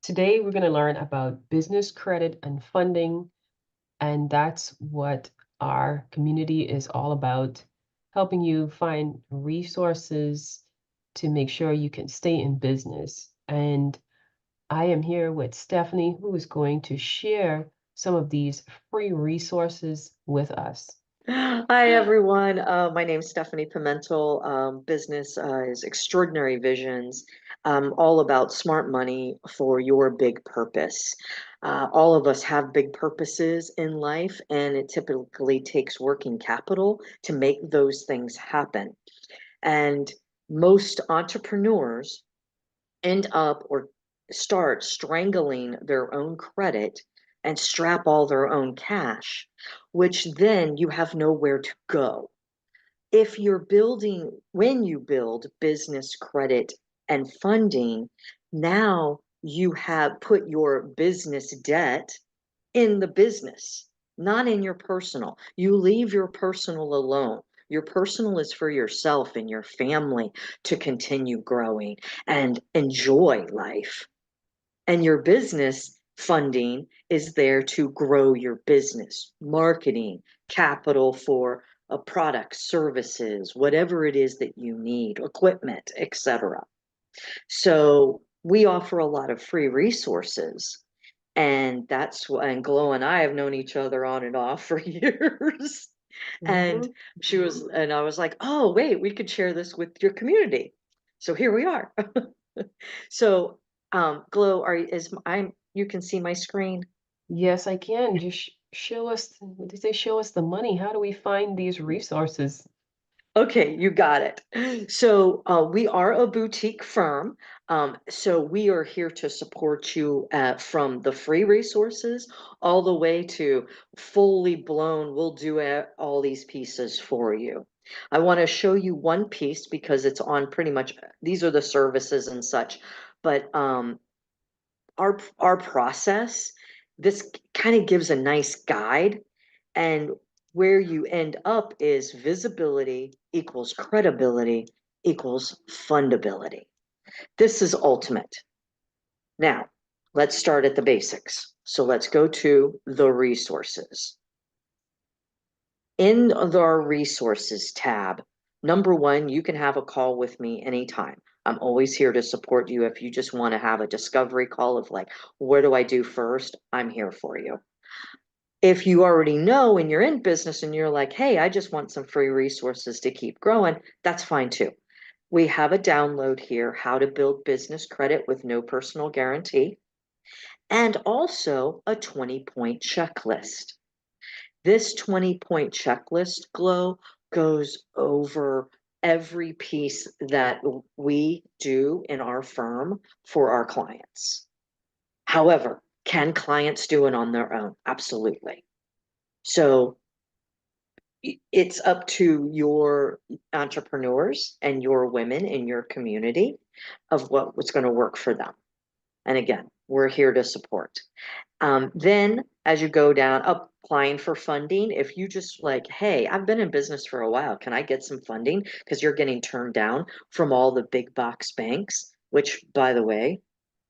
Today, we're going to learn about business credit and funding, and that's what our community is all about, helping you find resources to make sure you can stay in business. And I am here with Stephanie, who is going to share some of these free resources with us. Hi, everyone. My name's Stephanie Pimentel. Business is Extraordinary Visions, all about smart money for your big purpose. All of us have big purposes in life, and it typically takes working capital to make those things happen. And most entrepreneurs end up or start strangling their own credit and strap all their own cash, which then you have nowhere to go. If you're building, when you build business credit and funding, now you have put your business debt in the business, not in your personal. You leave your personal alone. Your personal is for yourself and your family to continue growing and enjoy life. And your business funding is there to grow your business, marketing, capital for a product, services, whatever it is that you need, equipment, etc. So we offer a lot of free resources, and and Glow and I have known each other on and off for years. And Mhm. and I was like, oh, wait, we could share this with your community. So here we are. So, Glow, you can see my screen? Yes, I can. Just show us, what did they show us the money? How do we find these resources? Okay, you got it. So we are a boutique firm. So we are here to support you from the free resources all the way to fully blown. We'll do all these pieces for you. I want to show you one piece because it's on pretty much, these are the services and such. But our process, this kind of gives a nice guide, and where you end up is visibility equals credibility equals fundability. This is ultimate. Now, let's start at the basics. So let's go to the resources. In our resources tab, number one, you can have a call with me anytime. I'm always here to support you. If you just want to have a discovery call of like, what do I do first? I'm here for you. If you already know and you're in business and you're like, hey, I just want some free resources to keep growing, that's fine too. We have a download here, how to build business credit with no personal guarantee, and also a 20-point checklist. This 20-point checklist, Glow, goes over every piece that we do in our firm for our clients. However, can clients do it on their own? Absolutely. So it's up to your entrepreneurs and your women in your community of what's going to work for them. And again, we're here to support. Then as you go down, applying for funding, if you just like, hey, I've been in business for a while, can I get some funding? Because you're getting turned down from all the big box banks, which, by the way,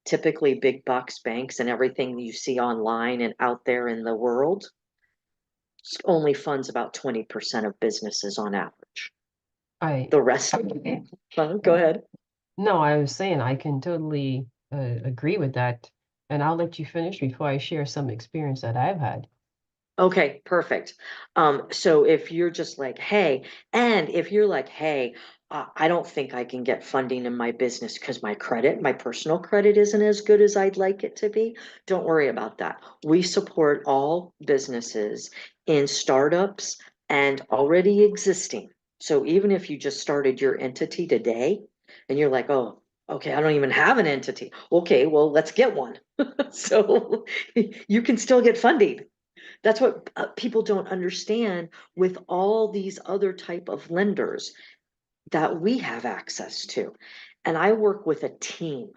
typically big box banks and everything you see online and out there in the world only funds about 20% of businesses on average. I, The rest, go ahead. no, I was saying I can totally agree with that. And I'll let you finish before I share some experience that I've had. Okay, perfect. So if you're just like, hey, and if you're like, hey, I don't think I can get funding in my business because my personal credit isn't as good as I'd like it to be, don't worry about that. We support all businesses in startups and already existing. So even if you just started your entity today and you're like, oh, okay, I don't even have an entity. Okay, well, let's get one. So you can still get funding. That's what people don't understand with all these other type of lenders that we have access to. And I work with a team.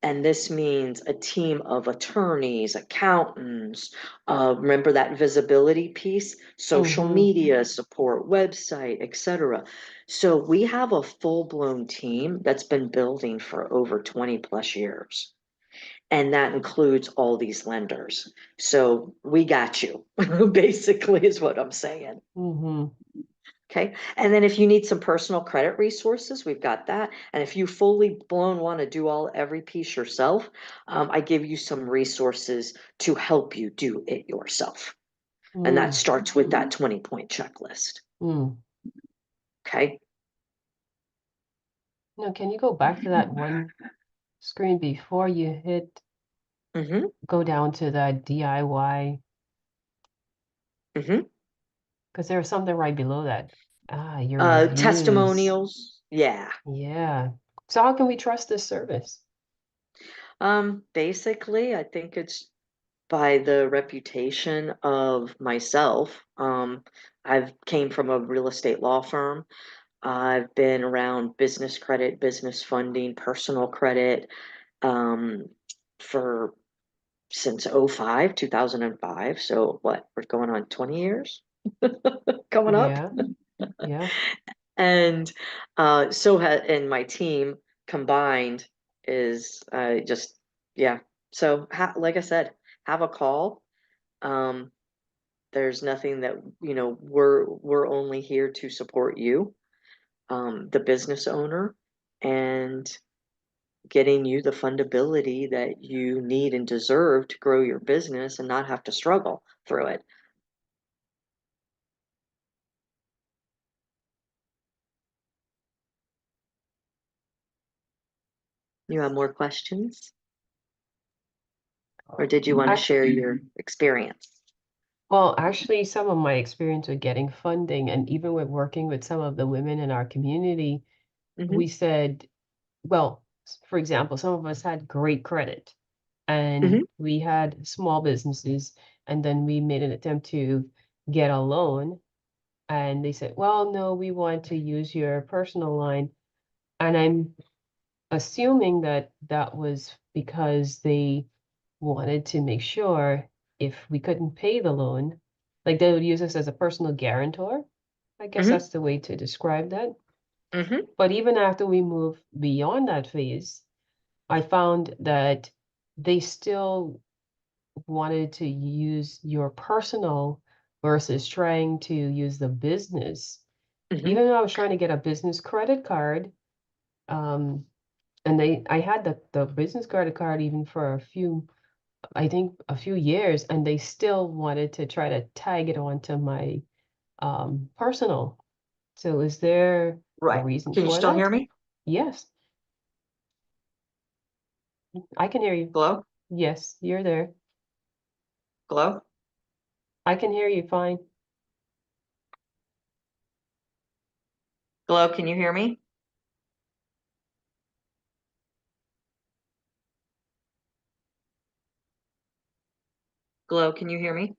And this means a team of attorneys, accountants, remember that visibility piece, social Mm-hmm. media support, website, etc. So we have a full-blown team that's been building for over 20 plus years. And that includes all these lenders. So we got you, basically, is what I'm saying. Mm-hmm. Okay. And then if you need some personal credit resources, we've got that. And if you fully blown want to do every piece yourself, I give you some resources to help you do it yourself. And that Mm. starts with that 20-point checklist. Mm. Okay. Now, can you go back to that one screen before you Mm-hmm. go down to the DIY? Mm-hmm. Because there was something right below that. Ah, your reviews. Testimonials. Yeah. Yeah. So how can we trust this service? Basically, I think it's by the reputation of myself. I've came from a real estate law firm. I've been around business credit, business funding, personal credit, um, for since 2005. So what, we're going on 20 years coming up. Yeah, yeah. And and my team combined is just, yeah. So like I said, have a call. Um, there's nothing that, we're only here to support you, the business owner, and getting you the fundability that you need and deserve to grow your business and not have to struggle through it. You have more questions, or did you want to Ac- share your experience? Well, actually, some of my experience with getting funding and even with working with some of the women in our community, Hmm. we said, well, for example, some of us had great credit Hmm. and we had small businesses, and then we made an attempt to get a loan, and they said, well, no, we want to use your personal line. And I'm assuming that that was because they wanted to make sure if we couldn't pay the loan, like they would use us as a personal guarantor. I guess Hmm. that's the way to describe that. Hmm. But even after we moved beyond that phase, I found that they still wanted to use your personal versus trying to use the business. Hmm. Even though I was trying to get a business credit card, um, and I had the business credit card even for I think a few years, and they still wanted to try to tag it onto my personal. So is there a Right. reason Can you for still hear that? me? Yes, I can hear you. Glow? Yes, you're there. Glow? I can hear you fine. Glow, can you hear me? Glow, can you hear me?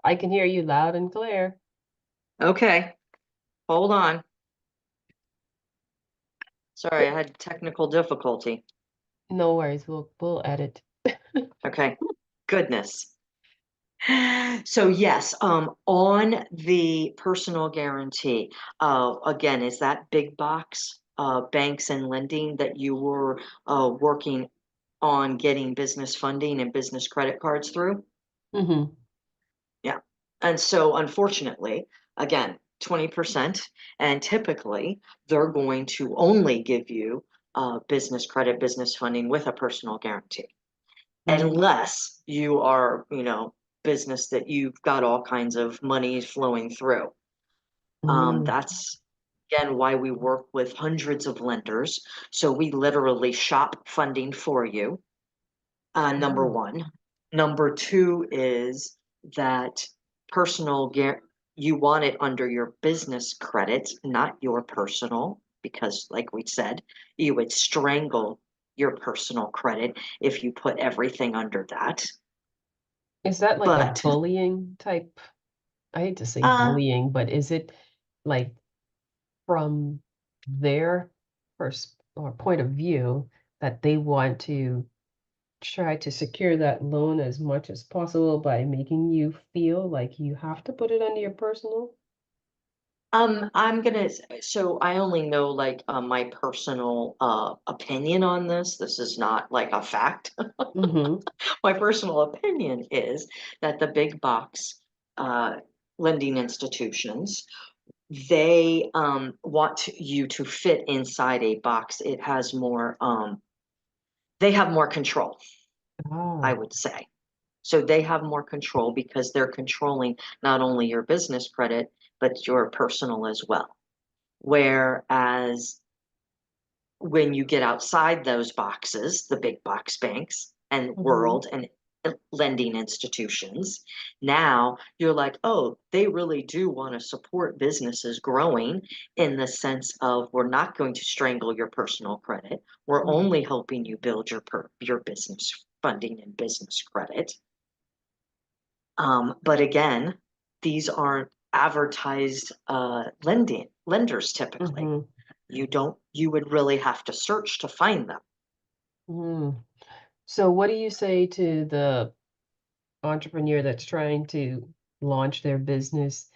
I can hear you loud and clear. Okay, hold on. Sorry, I had technical difficulty. No worries, we'll edit. Okay, goodness. So yes, on the personal guarantee, again, is that big box, banks and lending that you were, working on getting business funding and business credit cards through? Mm-hmm. Yeah. And so unfortunately, again, 20%, and typically they're going to only give you business credit, business funding with a personal guarantee, Mm-hmm. unless you are, business that you've got all kinds of money flowing through. Mm-hmm. That's again why we work with hundreds of lenders. So we literally shop funding for you. Number Mm-hmm. one. Number two is that personal you want it under your business credit, not your personal, because like we said, you would strangle your personal credit if you put everything under that. Is that like a But bullying type? I hate to say uh bullying, but is it like from their or point of view that they want to try to secure that loan as much as possible by making you feel like you have to put it under your personal? I'm gonna, so I only know like my personal opinion on this. This is not like a fact. Mm-hmm. My personal opinion is that the big box uh lending institutions, they want you to fit inside a box. It has more they have more control, I Ah. would say. So they have more control because they're controlling not only your business credit, but your personal as well. Whereas when you get outside those boxes, the big box banks and Mm-hmm. world and lending institutions, now you're like, oh, they really do want to support businesses growing in the sense of we're not going to strangle your personal credit. We're Mm-hmm. only helping you build your business funding and business credit. But again, these aren't advertised lenders typically. Mm-hmm. You would really have to search to find them. Mm. So what do you say to the entrepreneur that's trying to launch their business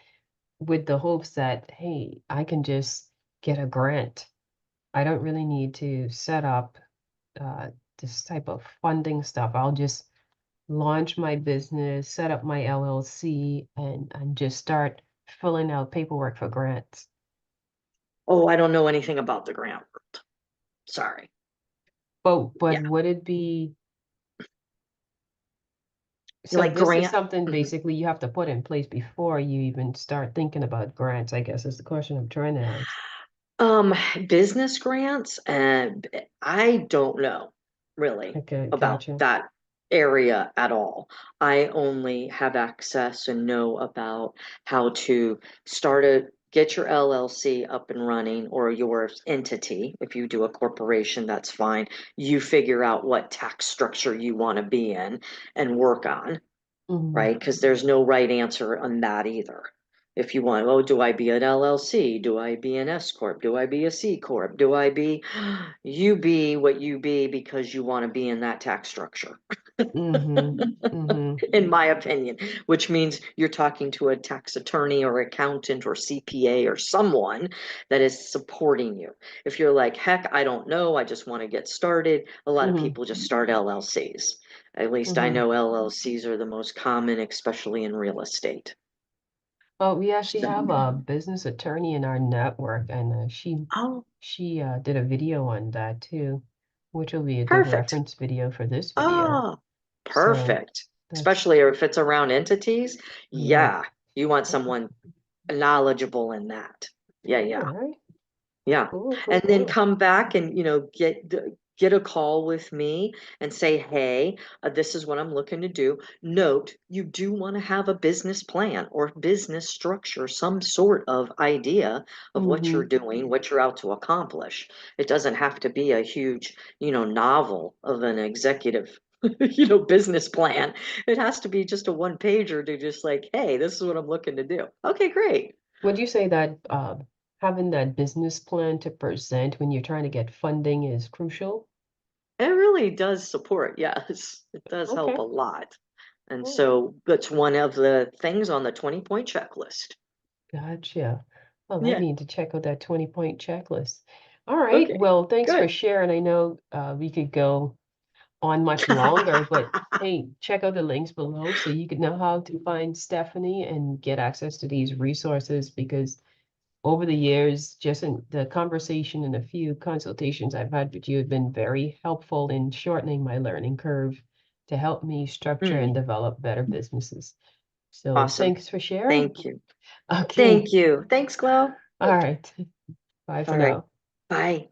with the hopes that, hey, I can just get a grant. I don't really need to set up uh, this type of funding stuff. I'll just launch my business, set up my LLC, and just start filling out paperwork for grants. Oh, I don't know anything about the grant world. Sorry. But Yeah. would it be so Like this is grant. something Mhm. basically you have to put in place before you even start thinking about grants, I guess is the question I'm trying to ask. Um, Business grants, and I don't know really Okay, about gotcha. that area at all. I only have access and know about how to get your LLC up and running or your entity. If you do a corporation, that's fine. You figure out what tax structure you want to be in and work on, Mm-hmm. right? Because there's no right answer on that either. If you want, oh, do I be an LLC? Do I be an S corp? Do I be a C corp? Do I be, you be what you be because you want to be in that tax structure, Mm-hmm. Mm-hmm. in my opinion, which means you're talking to a tax attorney or accountant or CPA or someone that is supporting you. If you're like, heck, I don't know, I just want to get started, a lot of Mm-hmm. people just start LLCs. At least I Mm-hmm. know LLCs are the most common, especially in real estate. Well, we actually So, have a business attorney in our network, and oh, she did a video on that too, which will be a good perfect. reference video for this video. Oh, So perfect. that's Especially if it's around entities. yeah. Yeah, you want someone knowledgeable in that. Yeah, All yeah. right. Yeah. Cool, And cool, then cool. come back and, get a call with me and say, hey, this is what I'm looking to do. Note, you do want to have a business plan or business structure, some sort of idea of what you're Mm-hmm. doing, what you're out to accomplish. It doesn't have to be a huge, novel of an executive, business plan. It has to be just a one pager to just like, hey, this is what I'm looking to do. Okay, great. Would you say that having that business plan to present when you're trying to get funding is crucial? It really does support, yes. It does help Okay. a lot. And All right. so that's one of the things on the 20-point checklist. Gotcha. Well, I Yeah. need to check out that 20-point checklist. All right. Okay. Well, thanks for Good. sharing. I know we could go on much longer, but hey, check out the links below so you can know how to find Stephanie and get access to these resources because over the years, just in the conversation and a few consultations I've had with you have been very helpful in shortening my learning curve to help me structure and Mm, develop better businesses. So awesome. thanks for sharing. Thank you. Okay. Thank you. Thanks, Glo. All right. Bye for All right. now. Bye.